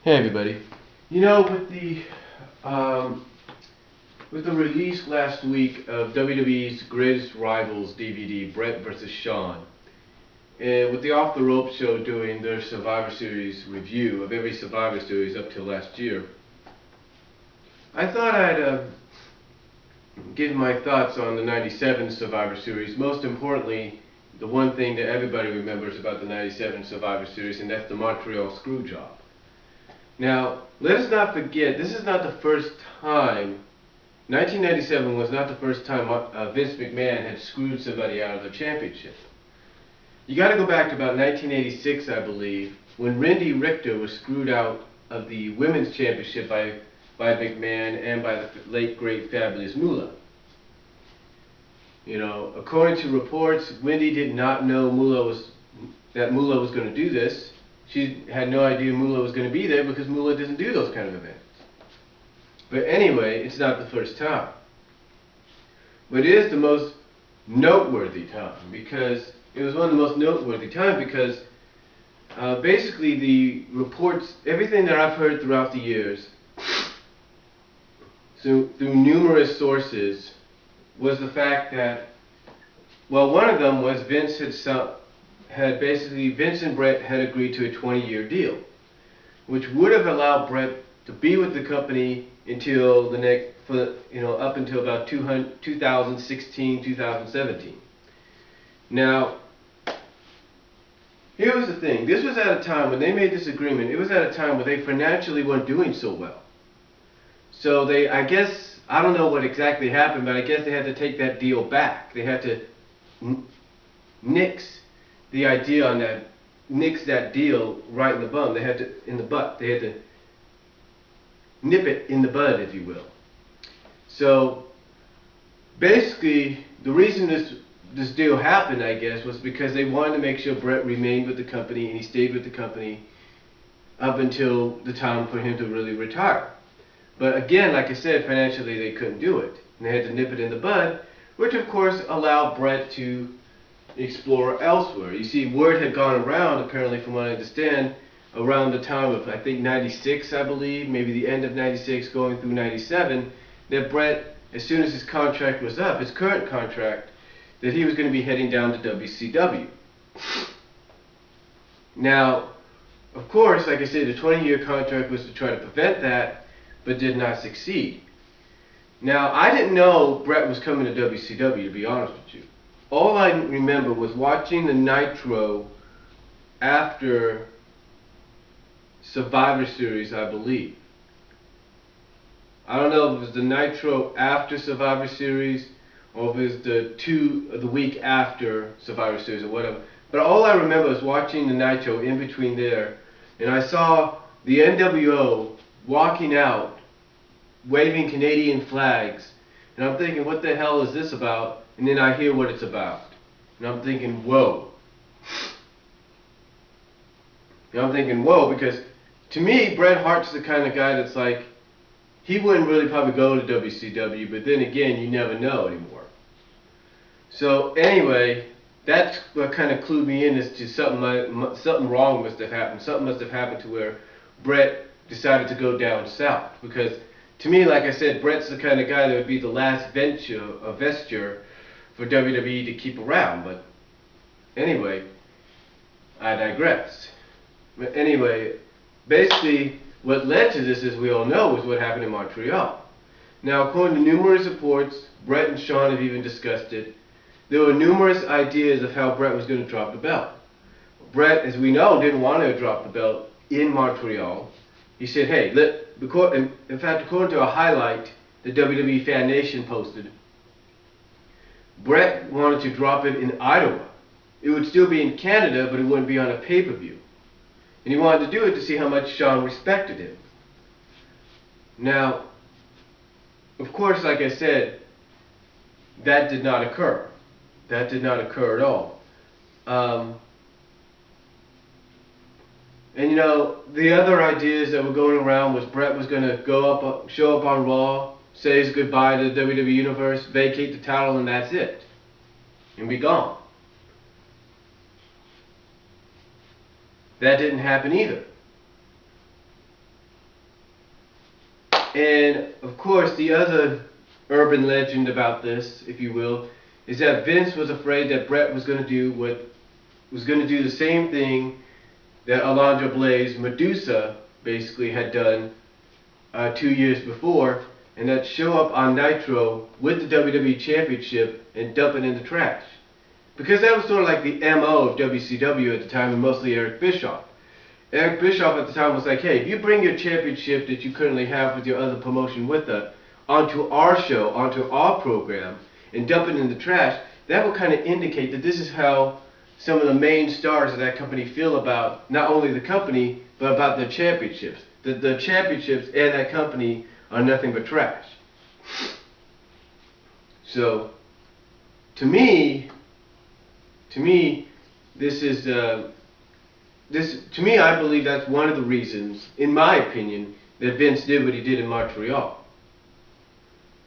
Hey everybody. You know, with the release last week of WWE's Greatest Rivals DVD, Bret vs. Shawn, and with the Off the Ropes show doing their Survivor Series review of every Survivor Series up till last year, I thought I'd give my thoughts on the '97 Survivor Series. Most importantly, the one thing that everybody remembers about the '97 Survivor Series, and that's the Montreal ScrewJob. Now, let us not forget, this is not the first time, 1997 was not the first time Vince McMahon had screwed somebody out of the championship. You got to go back to about 1986, I believe, when Randy Richter was screwed out of the women's championship by McMahon and by the late great Fabulous Moolah. You know, according to reports, Wendy did not know that Moolah was going to do this. She had no idea Moolah was going to be there because Moolah doesn't do those kind of events. But anyway, it's not the first time. But it is the most noteworthy time because it was one of the most noteworthy times because basically the reports, everything that I've heard throughout the years, through numerous sources, was the fact that, well, one of them was Vince and Bret had agreed to a 20-year deal, which would have allowed Bret to be with the company until up until about 2016, 2017. Now, here was the thing. This was at a time when they made this agreement. It was at a time where they financially weren't doing so well. So I guess, I don't know what exactly happened, but I guess they had to take that deal back. They had to nix the idea on that, nix that deal right in the butt. They had to nip it in the bud, if you will. So basically, the reason this deal happened, I guess, was because they wanted to make sure Bret remained with the company and he stayed with the company up until the time for him to really retire. But again, like I said, financially they couldn't do it, and they had to nip it in the bud, which of course allowed Bret to explore elsewhere. You see, word had gone around, apparently from what I understand, around the time of, I think, 96, I believe, maybe the end of 96 going through 97, that Bret, as soon as his contract was up, his current contract, that he was going to be heading down to WCW. Now, of course, like I said, the 20-year contract was to try to prevent that, but did not succeed. Now, I didn't know Bret was coming to WCW, to be honest with you. All I remember was watching the Nitro after Survivor Series, I believe. I don't know if it was the Nitro after Survivor Series or if it was the week after Survivor Series or whatever. But all I remember was watching the Nitro in between there, and I saw the NWO walking out, waving Canadian flags, and I'm thinking, what the hell is this about? And then I hear what it's about, and I'm thinking, whoa. And I'm thinking, whoa, because to me, Bret Hart's the kind of guy that's like, he wouldn't really probably go to WCW, but then again, you never know anymore. So anyway, that's what kind of clued me in as to something wrong must have happened. Something must have happened to where Bret decided to go down south. Because to me, like I said, Bret's the kind of guy that would be the last vesture for WWE to keep around. But anyway, I digress. But anyway, basically, what led to this, as we all know, was what happened in Montreal. Now, according to numerous reports, Bret and Shawn have even discussed it. There were numerous ideas of how Bret was going to drop the belt. Bret, as we know, didn't want to drop the belt in Montreal. He said, hey, in fact, according to a highlight the WWE Fan Nation posted, Bret wanted to drop it in Ottawa. It would still be in Canada, but it wouldn't be on a pay-per-view. And he wanted to do it to see how much Shawn respected him. Now, of course, like I said, that did not occur. That did not occur at all. And you know, the other ideas that were going around was Bret was going to show up on Raw, say his goodbye to the WWE Universe, vacate the title, and that's it. And be gone. that didn't happen either. And of course, the other urban legend about this, if you will, is that Vince was afraid that Bret was going to do the same thing that Alundra Blaze, Medusa, basically had done 2 years before, and that show up on Nitro with the WWE Championship and dump it in the trash. Because that was sort of like the MO of WCW at the time, and mostly Eric Bischoff. Eric Bischoff at the time was like, hey, if you bring your championship that you currently have with your other promotion with us onto our show, onto our program, and dump it in the trash, that will kind of indicate that this is how some of the main stars of that company feel about not only the company, but about their championships. The championships and that company are nothing but trash. So, to me, this is to me, I believe that's one of the reasons, in my opinion, that Vince did what he did in Montreal.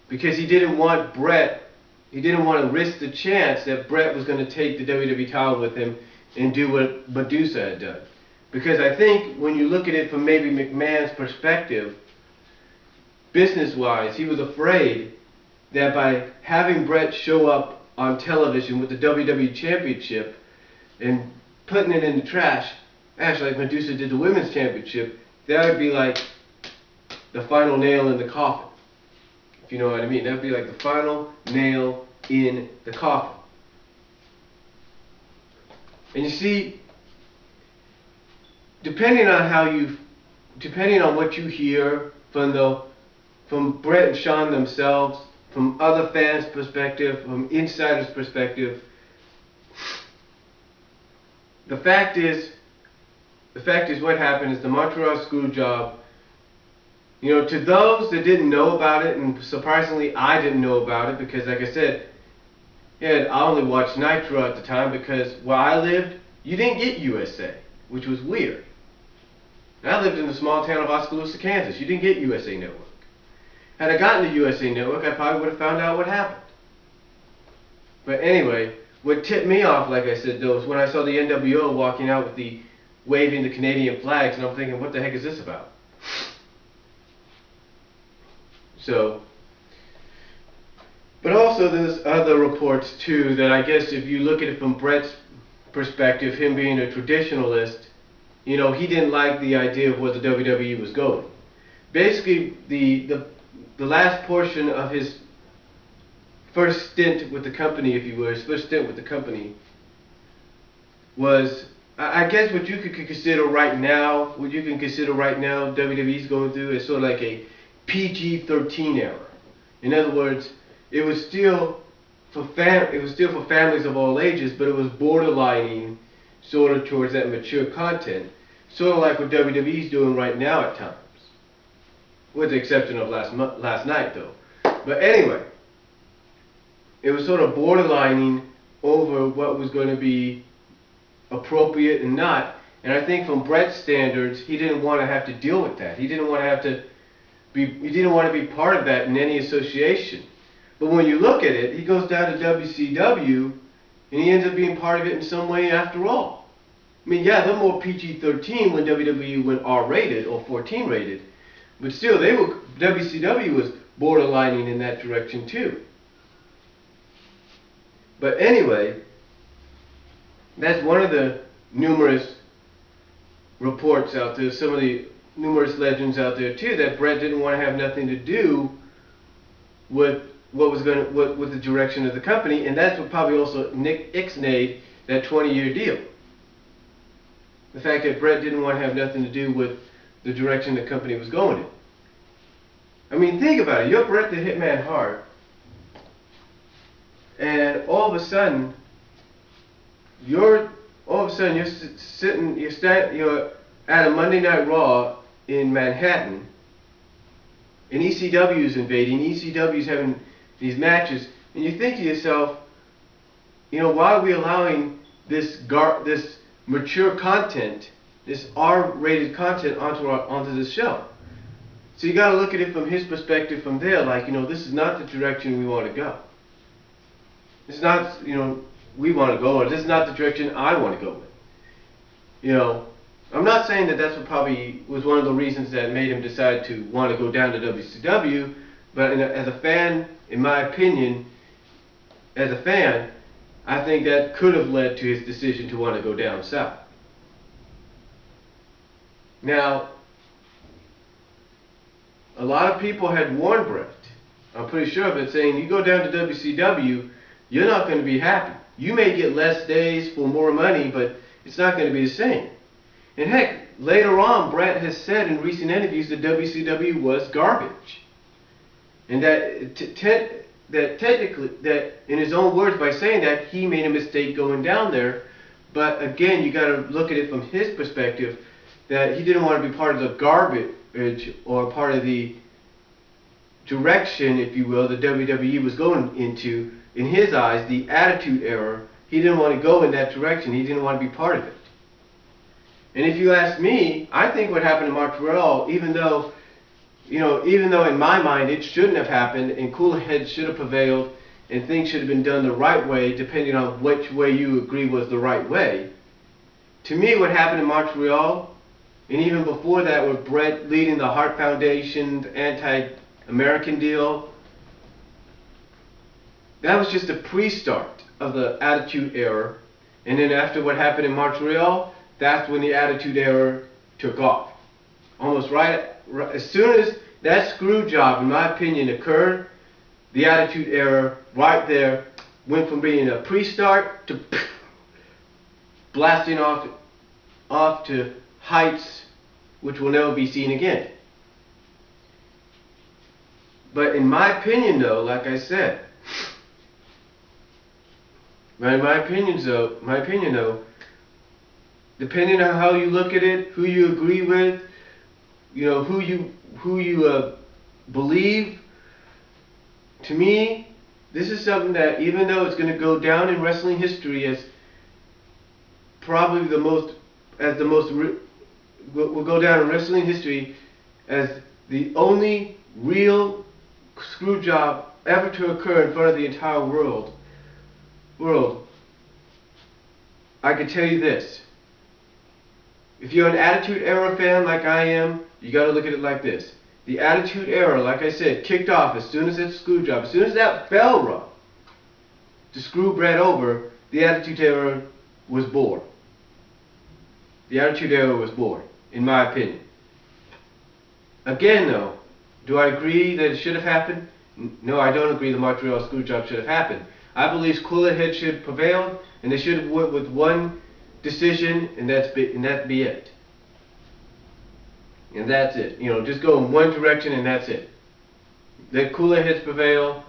Because he didn't want to risk the chance that Bret was going to take the WWE title with him and do what Medusa had done. Because I think when you look at it from maybe McMahon's perspective, business-wise, he was afraid that by having Bret show up on television with the WWE Championship and putting it in the trash, actually like Medusa did the Women's Championship, that would be like the final nail in the coffin. If you know what I mean. That would be like the final nail in the coffin. And you see, depending on what you hear from Bret and Shawn themselves, from other fans' perspective, from insiders' perspective, the fact is what happened is the Montreal ScrewJob, to those that didn't know about it, and surprisingly I didn't know about it because, like I said, I only watched Nitro at the time because where I lived, you didn't get USA, which was weird. And I lived in the small town of Oskaloosa, Kansas. You didn't get USA Network. Had I gotten the USA Network, I probably would have found out what happened. But anyway, what tipped me off, like I said, though, was when I saw the NWO walking out with waving the Canadian flags, and I'm thinking, what the heck is this about? So, but also there's other reports too that I guess if you look at it from Bret's perspective, him being a traditionalist, he didn't like the idea of where the WWE was going. Basically, the last portion of his first stint with the company, if you will, his first stint with the company was, I guess what you could consider right now, WWE's going through is sort of like a PG-13 era. In other words, it was still for families of all ages, but it was borderlining sort of towards that mature content, sort of like what WWE's doing right now at times, with the exception of last night though. But anyway, it was sort of borderlining over what was going to be appropriate and not. And I think from Bret's standards, he didn't want to have to deal with that. He didn't want to be part of that in any association. But when you look at it, he goes down to WCW and he ends up being part of it in some way after all. I mean, yeah, they're more PG-13 when WWE went R-rated or 14-rated, but still, WCW was borderlining in that direction too. But anyway, that's one of the numerous reports out there, some of the numerous legends out there too, that Bret didn't want to have nothing to do with with the direction of the company, and that's what probably also ixnayed that 20-year deal. The fact that Bret didn't want to have nothing to do with the direction the company was going in. I mean, think about it. You're Bret the Hitman Hart, and all of a sudden, you're at a Monday Night Raw in Manhattan, and ECW is invading. ECW is having these matches, and you think to yourself, why are we allowing this mature content, this R-rated content onto this show? So you got to look at it from his perspective from there, like, this is not the direction we want to go. It's not, we want to go, or this is not the direction I want to go with. I'm not saying that that's what probably was one of the reasons that made him decide to want to go down to WCW, but as a fan, in my opinion, as a fan, I think that could have led to his decision to want to go down south. Now, a lot of people had warned Brett, I'm pretty sure of it, saying you go down to WCW, you're not going to be happy. You may get less days for more money, but it's not going to be the same. And heck, later on, Brett has said in recent interviews that WCW was garbage. And that technically, that in his own words, by saying that, he made a mistake going down there. But again, you got to look at it from his perspective, that he didn't want to be part of the garbage or part of the direction, if you will, the WWE was going into. In his eyes, the Attitude Era, he didn't want to go in that direction. He didn't want to be part of it. And if you ask me, I think what happened in Montreal, even though in my mind it shouldn't have happened and cooler heads should have prevailed and things should have been done the right way, depending on which way you agree was the right way. To me, what happened in Montreal, and even before that with Brett leading the Hart Foundation's anti-American deal, that was just a pre-start of the Attitude Era. And then after what happened in Montreal, that's when the Attitude Era took off. Almost right as soon as that screw job, in my opinion, occurred, the Attitude Era right there went from being a pre-start to blasting off to heights which will never be seen again. But in my opinion, though, like I said, my opinion though, depending on how you look at it, who you agree with, who you believe, to me, this is something that, even though it's going to go down in wrestling history as probably will go down in wrestling history as the only real screw job ever to occur in front of the entire world, I can tell you this. If you're an Attitude Era fan like I am, you got to look at it like this. The Attitude Era, like I said, kicked off as soon as that screw job, as soon as that bell rung to screw Brett over, the Attitude Era was born. The Attitude Era was born, in my opinion. Again, though, do I agree that it should have happened? No, I don't agree the Montreal ScrewJob should have happened. I believe cooler heads should have prevailed, and they should have went with one decision, and that'd be it. And that's it. Just go in one direction, and that's it. Let cooler heads prevail,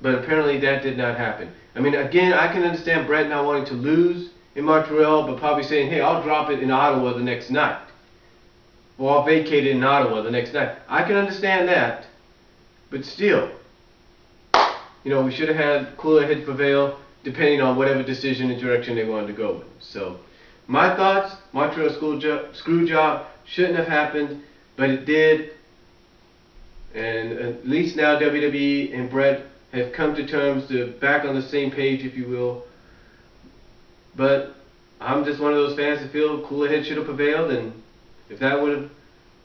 but apparently that did not happen. I mean, again, I can understand Brett not wanting to lose in Montreal, but probably saying, hey, I'll drop it in Ottawa the next night. Or I'll vacate it in Ottawa the next night. I can understand that, but still, we should have had cooler heads prevail, depending on whatever decision and direction they wanted to go with. So, my thoughts, Montreal ScrewJob shouldn't have happened, but it did. And at least now WWE and Brett have come to terms, to back on the same page, if you will. But I'm just one of those fans that feel cooler heads should have prevailed, and if that would have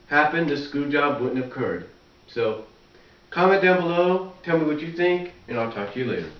happened, the screw job wouldn't have occurred. So, comment down below, tell me what you think, and I'll talk to you later.